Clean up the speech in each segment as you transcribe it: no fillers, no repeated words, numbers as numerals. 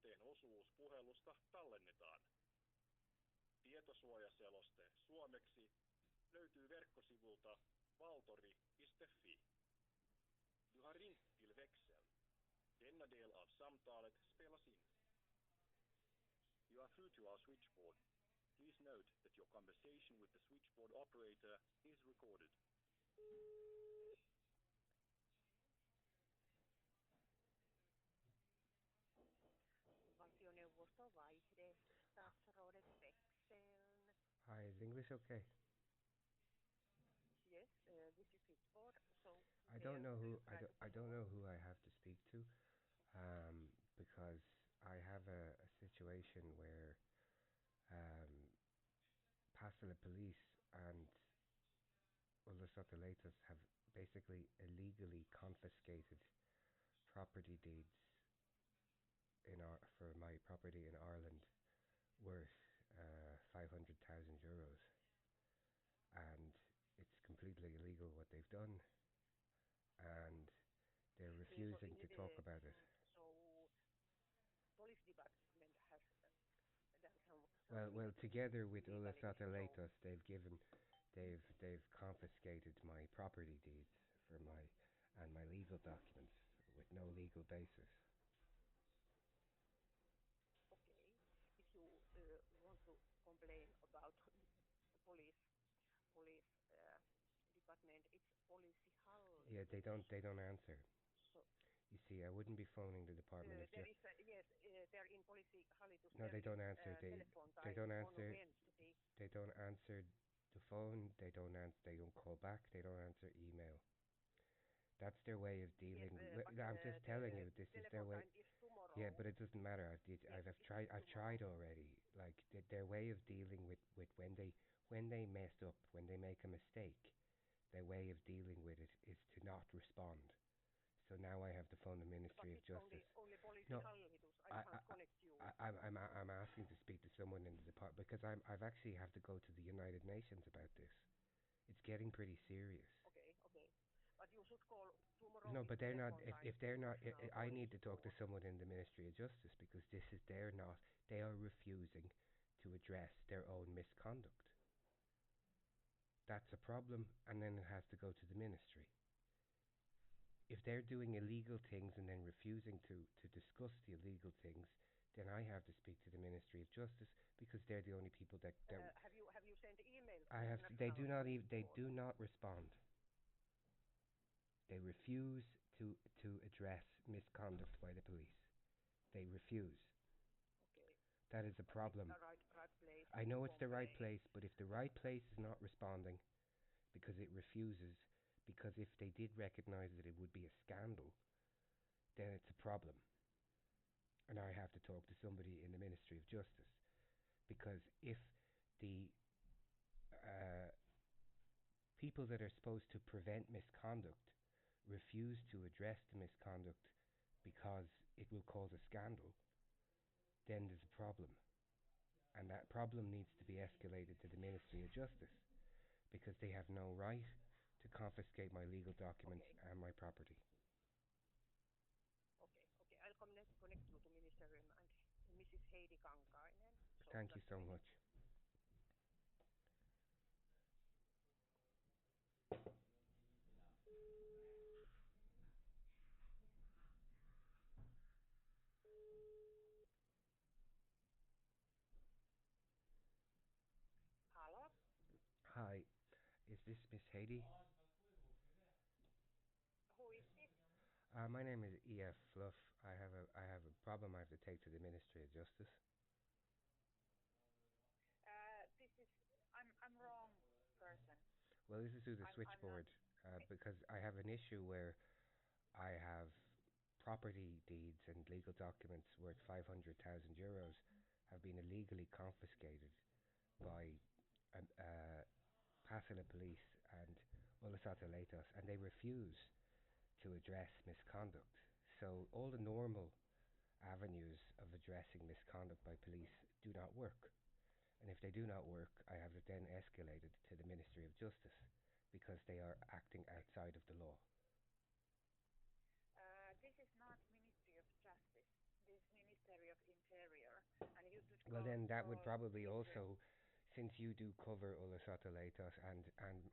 yhteen osuus puhelusta tallennetaan. Tietosuojaseloste suomeksi löytyy verkkosivulta valtori.fi. Du har ringt till växeln. Denna del av samtalet spelas in. You are through to our switchboard. Please note that your conversation with the switchboard operator is recorded. Valtioneuvosto vaihde, statsrådet växeln. Hi, is English okay? Yes, this is switchboard. So I don't know who I have to speak to, because I have a situation where Pasila police and Ulsottolaitos have basically illegally confiscated property deeds for my property in Ireland worth 500,000 euros, and it's completely illegal what they've done, and they're refusing to talk about it. So, police department has done some well, together with Ulsottolaitos, they've confiscated my property deeds and my legal documents with no legal basis. Okay, if you want to complain about the police department, it's poliisihallitus. Yeah, they don't answer. So, you see, I wouldn't be phoning the department if they're in poliisihallitus. No, they don't answer. They don't answer. They don't answer the phone. They don't call back. They don't answer email. That's their way of dealing. I'm just telling you, this is their way. Yeah, but it doesn't matter. I've tried already. Like their way of dealing with when they mess up, when they make a mistake, their way of dealing with it is to not respond. So now I have to phone the Ministry of Justice. No, I can't connect you. I'm asking to speak to someone in the department because I've actually have to go to the United Nations about this. It's getting pretty serious. Okay. But you should call tomorrow. No, but they're not. If they're not, I need to talk to someone in the Ministry of Justice because they are refusing to address their own misconduct. That's a problem, and then it has to go to the ministry. If they're doing illegal things and then refusing to discuss the illegal things, then I have to speak to the Ministry of Justice because they're the only people that. Have you sent emails? I have. They do not respond. They refuse to address misconduct by the police. They refuse. Okay. That is a problem. It's the right place. I know it's the right place, but if the right place is not responding because it refuses, because if they did recognize that it would be a scandal, then it's a problem. And I have to talk to somebody in the Ministry of Justice. Because if the people that are supposed to prevent misconduct refuse to address the misconduct because it will cause a scandal, then there's a problem. And that problem needs to be escalated to the Ministry of Justice because they have no right to confiscate my legal documents and my property. Okay. I'll connect you to Minister and Mrs. Heidi Kankainen. Thank you so much. Hello? Hi, is this Miss Heidi? Who is this? My name is E.F. Fluff. I have a problem I have to take to the Ministry of Justice. I'm wrong person. Well, this is through the switchboard because I have an issue where I have property deeds and legal documents worth 500,000 euros have been illegally confiscated by Pasila police and Ulsottolaitos, and they refuse to address misconduct. So all the normal avenues of addressing misconduct by police do not work. And if they do not work, I have it then escalated to the Ministry of Justice because they are acting outside of the law. This is not Ministry of Justice. This is Ministry of Interior, and you should. Well, then that would probably also, since you do cover Ulsottolaitos and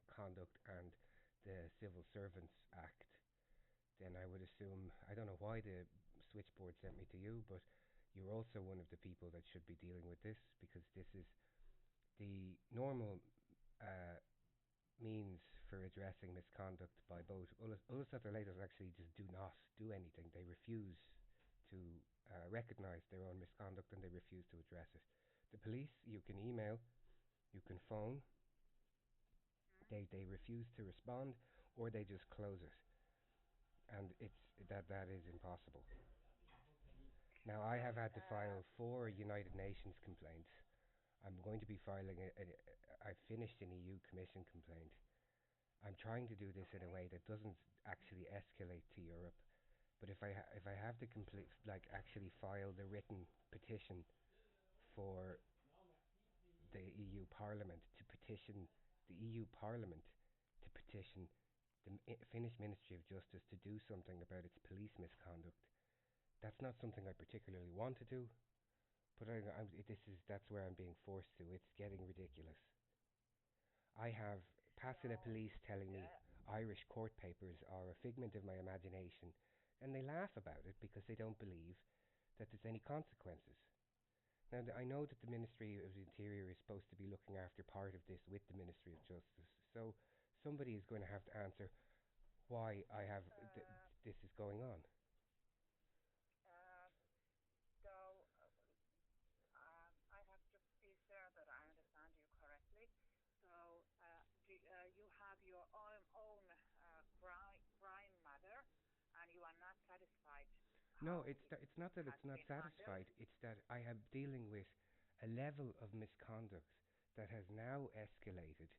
conduct and the Civil Servants Act, then I would assume, I don't know why the switchboard sent me to you, but you're also one of the people that should be dealing with this, because this is the normal means for addressing misconduct by both. Ulsottolaitos actually just do not do anything. They refuse to recognise their own misconduct, and they refuse to address it. The police, you can email, you can phone, they refuse to respond, or they just close it. And that is impossible. Now, I have had to file 4 United Nations complaints. I'm going to be filing I finished an EU Commission complaint. I'm trying to do this in a way that doesn't actually escalate to Europe. But if I have to actually file the written petition for the EU Parliament to petition the Finnish Ministry of Justice to do something about its police misconduct, that's not something I particularly want to do. But that's where I'm being forced to. It's getting ridiculous. I have Passila police telling me Irish court papers are a figment of my imagination, and they laugh about it because they don't believe that there's any consequences. Now, I know that the Ministry of the Interior is supposed to be looking after part of this with the Ministry of Justice, so somebody is going to have to answer why I have this is going on. I have to be sure that I understand you correctly. So you have your own crime matter, and you are not satisfied. No, it's not that it's not satisfied. It's that I am dealing with a level of misconduct that has now escalated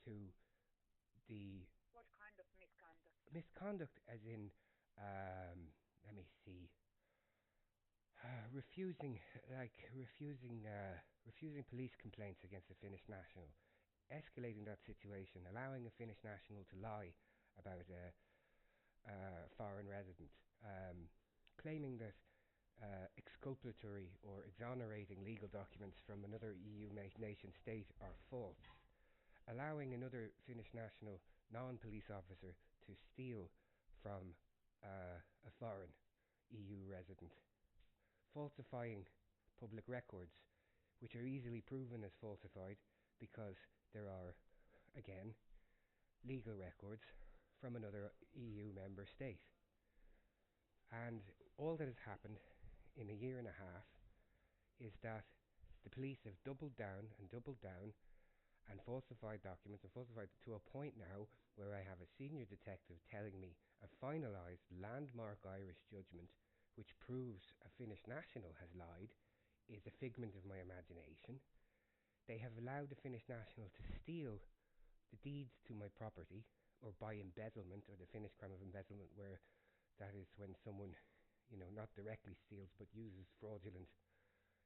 to the... What kind of misconduct? Misconduct as in, let me see, refusing police complaints against a Finnish national, escalating that situation, allowing a Finnish national to lie about a foreign resident, claiming that exculpatory or exonerating legal documents from another EU nation state are false, allowing another Finnish national non-police officer to steal from a foreign EU resident, falsifying public records, which are easily proven as falsified because there are, again, legal records from another EU member state. And all that has happened in a year and a half is that the police have doubled down and falsified documents, and falsified to a point now where I have a senior detective telling me a finalised landmark Irish judgment which proves a Finnish national has lied is a figment of my imagination. They have allowed the Finnish national to steal the deeds to my property, or by embezzlement, or the Finnish crime of embezzlement, where that is when someone, not directly steals but uses fraudulent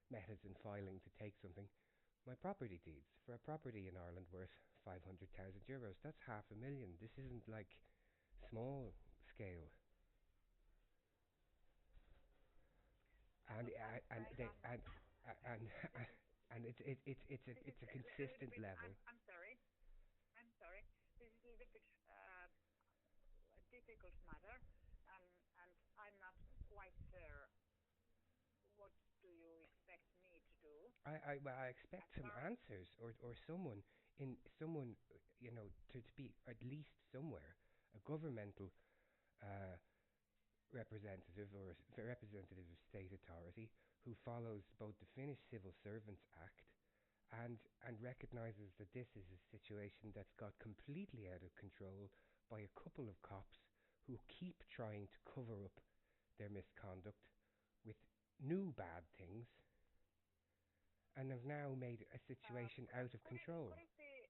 methods in filing to take something. My property deeds for a property in Ireland worth €500,000. That's $500,000. This isn't like small scale. And it's a consistent level. I'm sorry. This is a little bit a difficult matter, and I'm not quite sure. What do you expect me to do? I expect some answers, or someone to be at least somewhere, a governmental representative or a representative of state authority who follows both the Finnish Civil Servants Act and recognises that this is a situation that's got completely out of control by a couple of cops who keep trying to cover up their misconduct with new bad things, and have now made a situation out of control. What is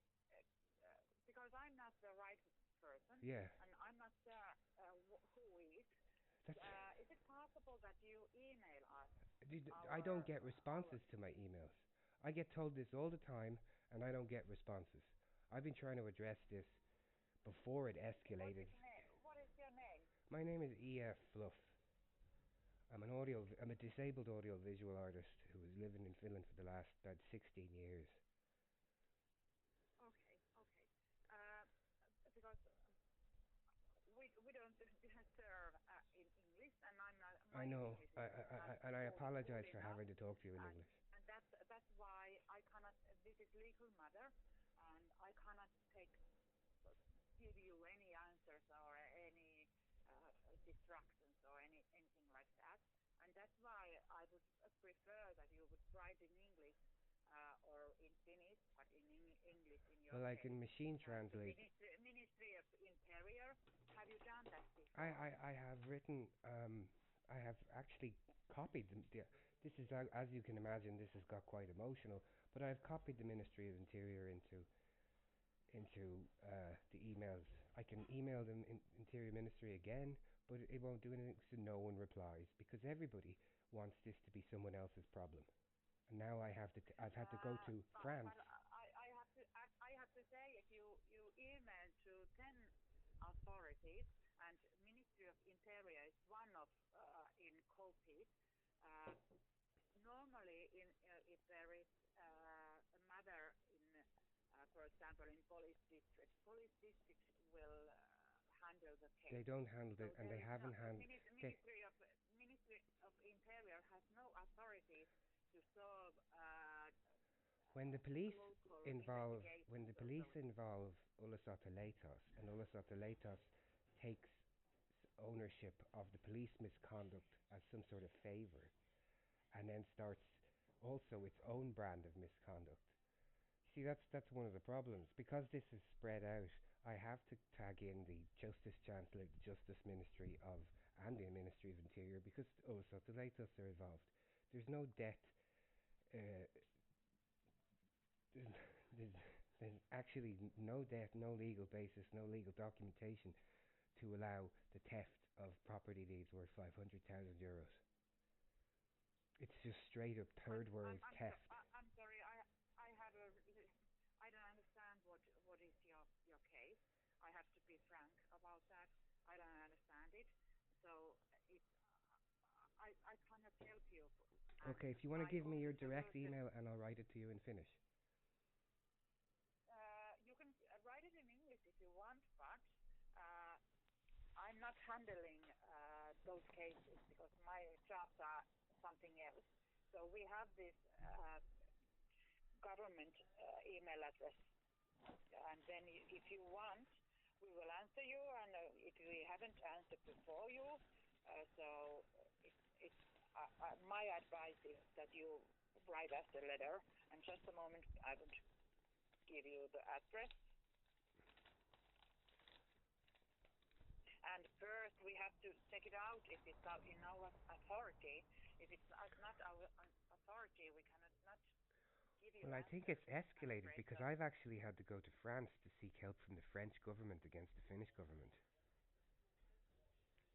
because I'm not the right person, yeah, and I'm not sure who is. Is it possible that you email us? I don't get responses to my emails. I get told this all the time, and I don't get responses. I've been trying to address this before it escalated. What is your name? My name is E.F. Fluff. I'm an I'm a disabled audio-visual artist who is living in Finland for the last about 16 years. Okay. Because we don't serve in English, and I'm not. I know, and I apologize for having to talk to you in English. And that's why I cannot. This is legal matter, and I cannot give you any answers or any distractions or anything like that. And that's why I would prefer that you would write in English or in Finnish, but in English in your Well, I case. can machine translate. Ministry of Interior, have you done that before? I have written, I have actually copied them. This is, as you can imagine, this has got quite emotional, but I've copied the Ministry of Interior into the emails. I can email them Interior Ministry again, but it won't do anything, so no one replies, because everybody wants this to be someone else's problem. And now I've had to go to France. But I have to say, if you email to 10 authorities, and Ministry of Interior is one of in copy. Normally, if there is a matter in, for example, in police districts will handle the case. They don't handle it, and they haven't handled. Ministry of Interior has no authority to solve. When the police involve Ulsottolaitos, and Ulsottolaitos takes ownership of the police misconduct as some sort of favour, and then starts also its own brand of misconduct. See, that's one of the problems. Because this is spread out, I have to tag in the Justice Chancellor, the Justice Ministry and the Ministry of Interior, because Ulsottolaitos are involved. There's no debt. There's actually no debt, no legal basis, no legal documentation to allow the theft of property deeds worth €500,000. It's just straight up third world theft. I'm sorry, I don't understand what is your case. I have to be frank about that. I don't understand it. So I cannot help you. Okay, if you want to give me your direct email and I'll write it to you in Finnish. You can write it in English if you want, but I'm not handling those cases because my jobs are something else. So we have this government email address, and then if you want, we will answer you, and if we haven't answered before you, so it's my advice is that you write us a letter, and just a moment, I would give you the address. And first, we have to check it out if it's in our authority. If it's not our authority, we cannot not give you. Well, I think it's escalated because I've actually had to go to France to seek help from the French government against the Finnish government.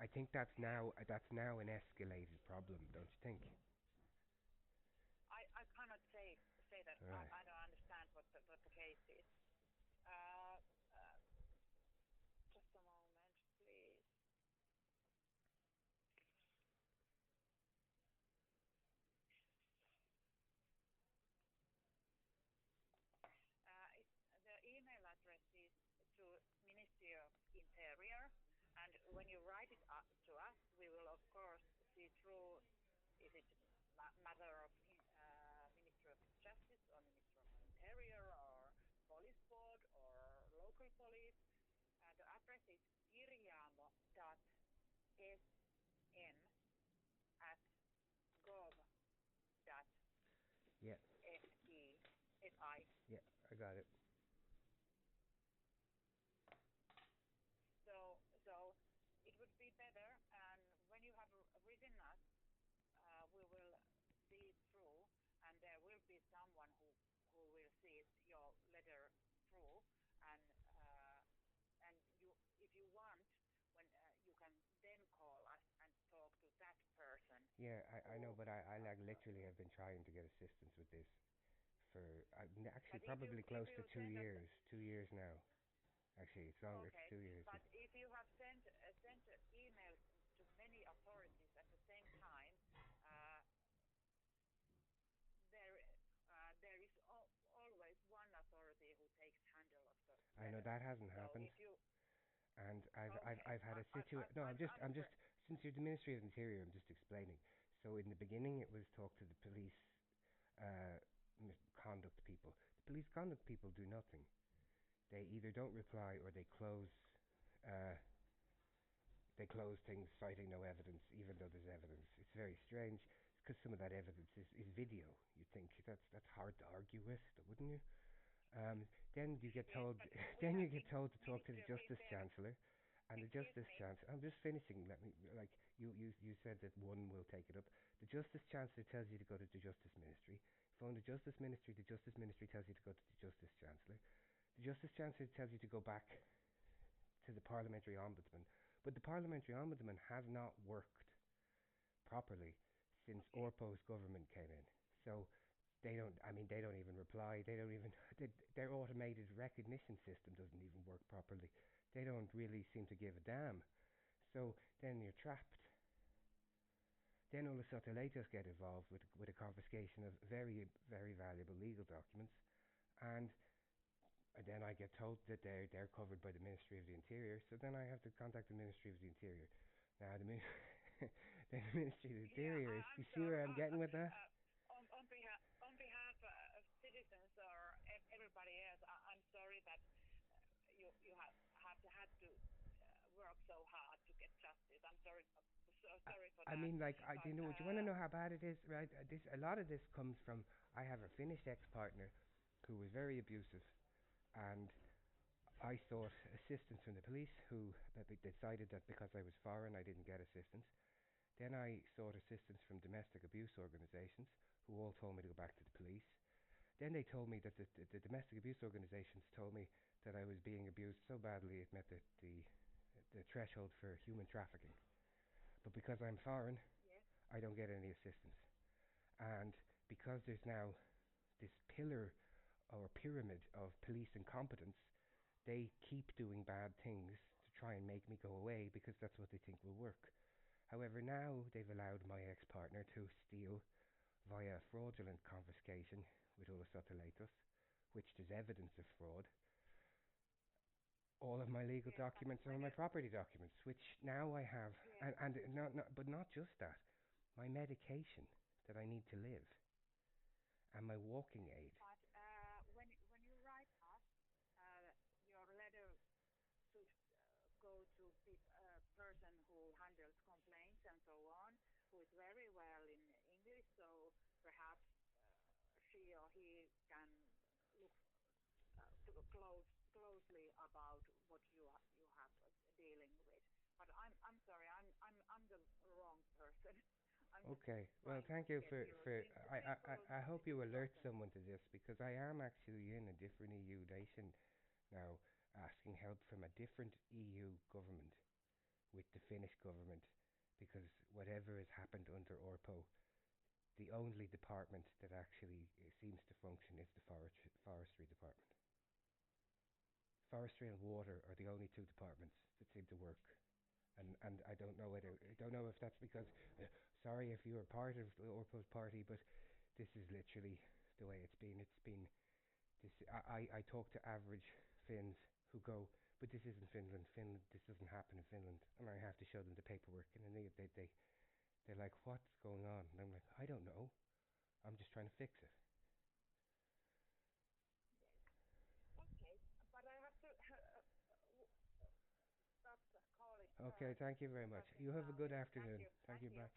I think that's now an escalated problem, don't you think? I cannot say that. Right. I don't understand what the case is. Just a moment, please. The email address is to Ministry of Interior, and when you write it to us, we will of course see through if it's a matter of Ministry of Justice or Ministry of Interior or Police Board or local police. The address is kirjaamo.sm@gov.fi. Yeah, I got it. So it would be better, and when you have written us, we will see it through, and there will be someone who will see your letter through, and you, if you want, when you can then call us and talk to that person. Yeah, I know, but I like literally have been trying to get assistance with this for actually probably close to 2 years. 2 years now. Actually, it's longer. Okay. It's 2 years. But if you have sent emails to many authorities at the same time, that hasn't happened. And I've had a situation. No, I'm just since you're the Ministry of Interior, I'm just explaining. So in the beginning, it was talk to the police conduct people. The police conduct people do nothing. They either don't reply or they close things citing no evidence, even though there's evidence. It's very strange because some of that evidence is video. You think that's hard to argue with, wouldn't you? Then you get told to talk to the Justice Chancellor, and the Justice Chancellor. I'm just finishing. You said that one will take it up. The Justice Chancellor tells you to go to the Justice Ministry. Phone the Justice Ministry. The Justice Ministry tells you to go to the Justice Chancellor. The Justice Chancellor tells you to go back to the Parliamentary Ombudsman. But the Parliamentary Ombudsman has not worked properly since Orpo's government came in. So they don't even reply. Their automated recognition system doesn't even work properly. They don't really seem to give a damn. So then you're trapped. Then Ulsottolaitos get involved with a confiscation of very, very valuable legal documents, and then I get told that they're covered by the Ministry of the Interior. So then I have to contact the Ministry of the Interior. Now the Ministry of the Interior is. You see where I'm getting with that? On behalf of citizens or everybody else, I'm sorry that you had to work so hard to get justice. I'm sorry. So sorry for that. I mean, do you want to know how bad it is? Right? A lot of this comes from. I have a Finnish ex-partner who was very abusive, and I sought assistance from the police, who decided that because I was foreign, I didn't get assistance. Then I sought assistance from domestic abuse organisations, who all told me to go back to the police. Then they told me that the domestic abuse organisations told me that I was being abused so badly it met the threshold for human trafficking. But because I'm foreign, I don't get any assistance. And because there's now this pillar or pyramid of police incompetence, they keep doing bad things to try and make me go away because that's what they think will work. However, now they've allowed my ex-partner to steal via fraudulent confiscation with Ulsottolaitos, which there's evidence of fraud, all of my legal documents and all my property documents, which now I have, but not just that, my medication that I need to live, and my walking aid. But when you write us, your letter should go to the person who handles complaints and so on, who is very well in English, so perhaps she or he can look closely about what you have dealing with. But I'm sorry, I'm the wrong person. Okay, well, thank you for I hope you alert someone to this, because I am actually in a different EU nation now, asking help from a different EU government with the Finnish government, because whatever has happened under Orpo, the only department that actually seems to function is the forestry department. Forestry and water are the only two departments that seem to work. And I don't know if that's because, sorry if you were part of the Orpo's party, but this is literally the way it's been. I talk to average Finns who go, but this isn't Finland. This doesn't happen in Finland, and I have to show them the paperwork, and then they're like, what's going on? And I'm like, I don't know. I'm just trying to fix it. Okay, but I have to stop calling. Okay, thank you very much. You have a good afternoon. Thank you, bye.